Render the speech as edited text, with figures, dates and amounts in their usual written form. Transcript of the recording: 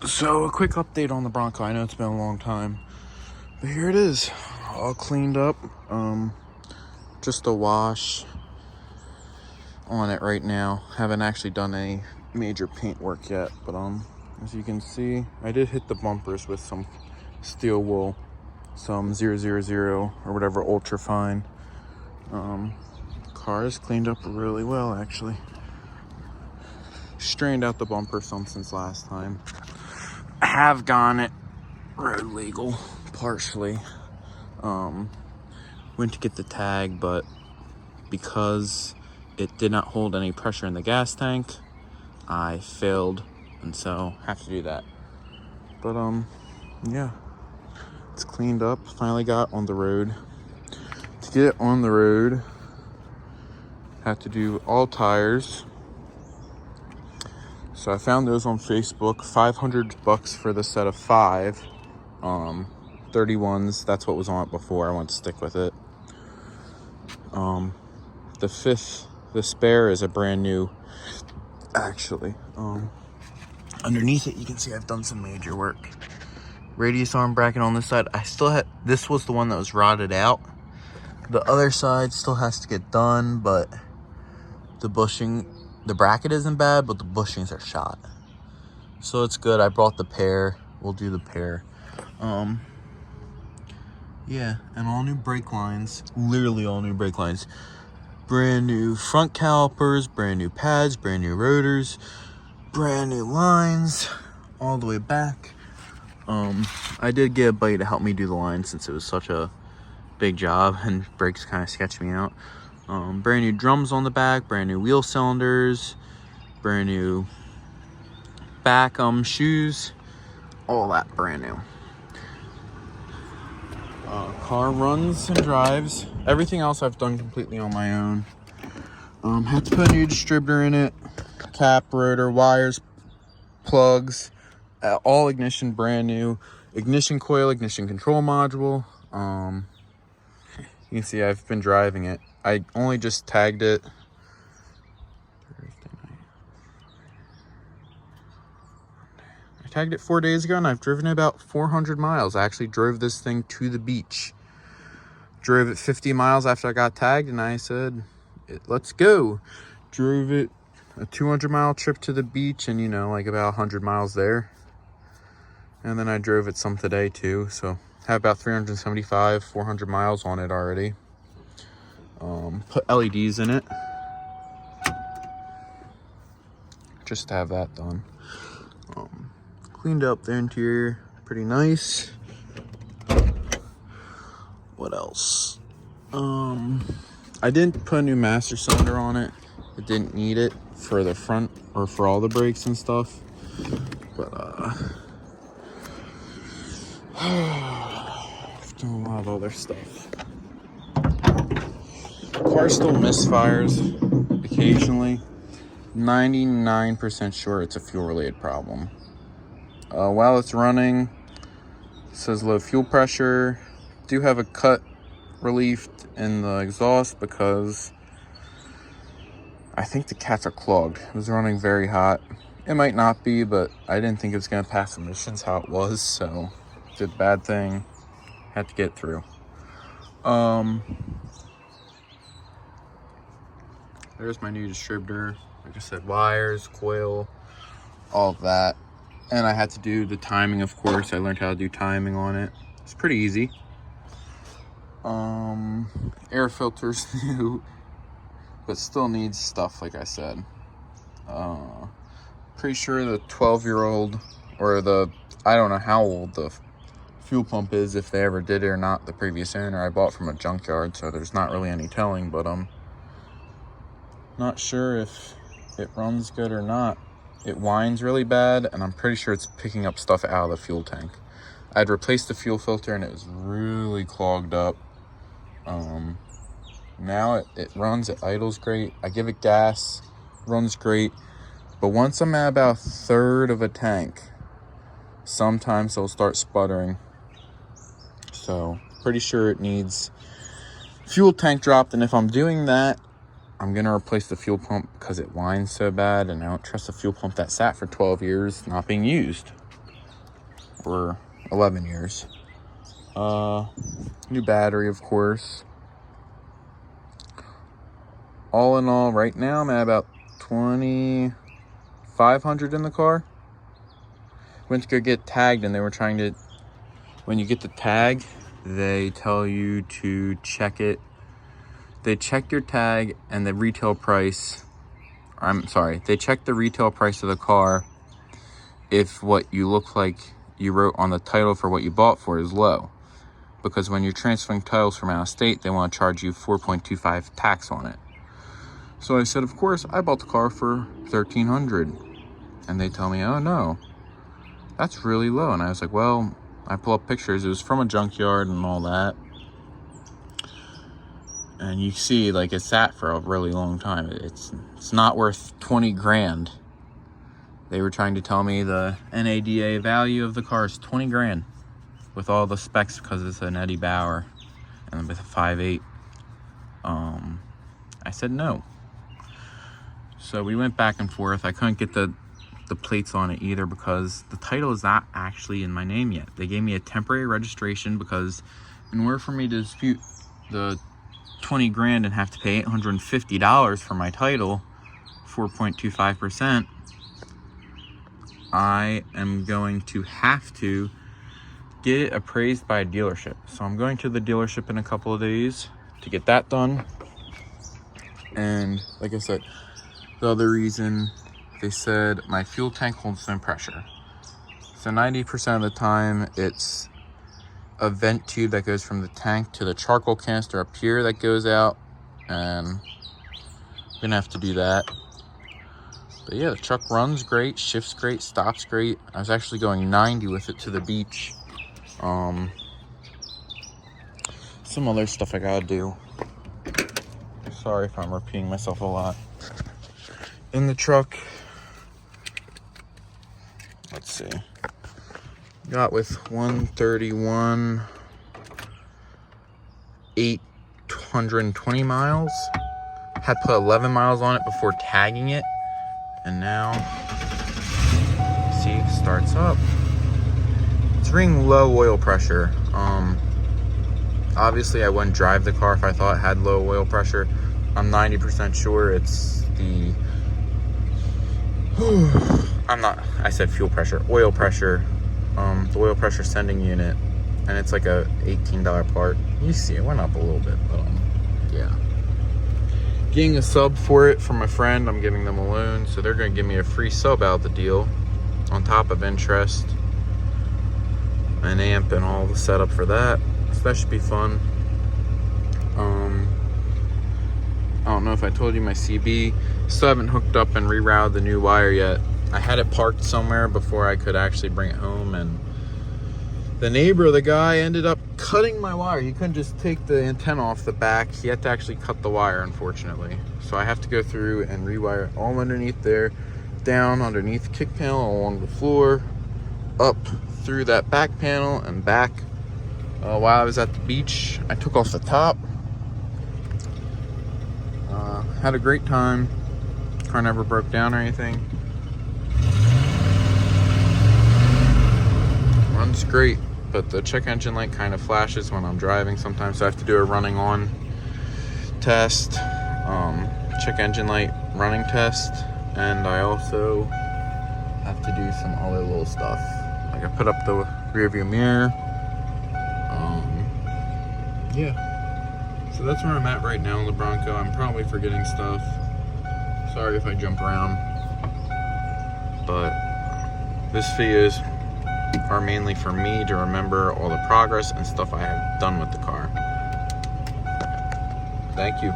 So a quick update on the Bronco. I know it's been a long time, but here it is, all cleaned up. Just a wash on it right now. Haven't actually done any major paint work yet, but as you can see, I did hit the bumpers with some steel wool, some 000 or whatever ultra fine. Car is cleaned up really well, actually. Strained out the bumper some since last time. I have gone it road legal partially. Went to get the tag, but because it did not hold any pressure in the gas tank, I failed, and so have to do that. But yeah, it's cleaned up. Finally got on the road. To get it on the road, had to do all tires. So I found those on Facebook. $500 for the set of 5. 31s. That's what was on it before. I want to stick with it. The spare is a brand new. Actually, underneath it, you can see I've done some major work. Radius arm bracket on this side. I still had. This was the one that was rotted out. The other side still has to get done, but the bushing. The bracket isn't bad, but the bushings are shot. So it's good. I brought the pair. We'll do the pair. Yeah, and all new brake lines. Literally all new brake lines. Brand new front calipers, brand new pads, brand new rotors, brand new lines, all the way back. I did get a buddy to help me do the lines since it was such a big job and brakes kind of sketched me out. Brand new drums on the back, brand new wheel cylinders, brand new back shoes, all that brand new. Car runs and drives. Everything else I've done completely on my own. Had to put a new distributor in it, cap, rotor, wires, plugs, all ignition brand new, ignition coil, ignition control module. You can see I've been driving it. I only just tagged it Thursday night. I tagged it 4 days ago, and I've driven it about 400 miles. I actually drove this thing to the beach. Drove it 50 miles after I got tagged, and I said, let's go. Drove it a 200-mile trip to the beach, and like about 100 miles there. And then I drove it some today too, so have about 375, 400 miles on it already. Put LEDs in it just to have that done. Cleaned up the interior, pretty nice. What else? I didn't put a new master cylinder on it. I didn't need it for the front or for all the brakes and stuff. But I've done a lot of other stuff. Car still misfires occasionally. 99% sure it's a fuel related problem. While it's running, it says low fuel pressure. Do have a cut relief in the exhaust because I think the cats are clogged. It was running very hot. It might not be, but I didn't think it was going to pass emissions how it was, so did a bad thing. Had to get through. There's my new distributor. Like I said, wires, coil, all of that. And I had to do the timing, of course. I learned how to do timing on it. It's pretty easy. Air filters new, but still needs stuff, like I said. Pretty sure the 12-year-old, or I don't know how old the fuel pump is, if they ever did it or not, the previous owner. I bought from a junkyard, so there's not really any telling, but not sure if it runs good or not. It whines really bad, and I'm pretty sure it's picking up stuff out of the fuel tank. I'd replaced the fuel filter, and it was really clogged up. Now it runs, it idles great. I give it gas, runs great. But once I'm at about a third of a tank, sometimes it'll start sputtering. So, pretty sure it needs fuel tank dropped, and if I'm doing that, I'm gonna replace the fuel pump because it whines so bad, and I don't trust a fuel pump that sat for 12 years not being used. or 11 years. New battery, of course. All in all, right now I'm at about 2,500 in the car. Went to go get tagged, and they were trying to, when you get the tag, they tell you to check it. They check your tag and the retail price. They check the retail price of the car if what you look like you wrote on the title for what you bought for is low. Because when you're transferring titles from out of state, they want to charge you 4.25 tax on it. So I said, of course, I bought the car for $1,300. And they tell me, oh no, that's really low. And I was like, well, I pull up pictures. It was from a junkyard and all that. And you see, like, it sat for a really long time. It's not worth 20 grand. They were trying to tell me the NADA value of the car is 20 grand with all the specs, because it's an Eddie Bauer and with a 5.8. I said no. So we went back and forth. I couldn't get the plates on it either, because the title is not actually in my name yet. They gave me a temporary registration because in order for me to dispute the 20 grand and have to pay $850 for my title, 4.25%, I am going to have to get it appraised by a dealership. So I'm going to the dealership in a couple of days to get that done. And like I said, the other reason, they said my fuel tank holds no pressure. So 90% of the time it's a vent tube that goes from the tank to the charcoal canister up here that goes out, and I'm gonna have to do that. But yeah, the truck runs great, shifts great, stops great. I was actually going 90 with it to the beach. Some other stuff I gotta do. Sorry if I'm repeating myself a lot. In the truck, let's see, got with 131, 820 miles. Had put 11 miles on it before tagging it, and now, see, it starts up. It's reading low oil pressure. Obviously I wouldn't drive the car if I thought it had low oil pressure. I'm 90% sure it's the I said fuel pressure, oil pressure. The oil pressure sending unit, and it's like a $18 part. You see it went up a little bit, but yeah. Getting a sub for it from a friend. I'm giving them a loan, so they're gonna give me a free sub out of the deal on top of interest, an amp, and all the setup for that. So that should be fun. I don't know if I told you, my CB still haven't hooked up and rerouted the new wire yet. I had it parked somewhere before I could actually bring it home, and the neighbor, the guy, ended up cutting my wire. He couldn't just take the antenna off the back. He had to actually cut the wire, unfortunately. So I have to go through and rewire all underneath there, down underneath the kick panel, along the floor, up through that back panel and back. While I was at the beach, I took off the top. Had a great time. Car never broke down or anything. Runs great, but the check engine light kind of flashes when I'm driving sometimes, so I have to do a running on test, check engine light running test, and I also have to do some other little stuff. Like I put up the rear view mirror. Yeah. So that's where I'm at right now in the Bronco. I'm probably forgetting stuff. Sorry if I jump around. But this videos are mainly for me to remember all the progress and stuff I have done with the car. Thank you.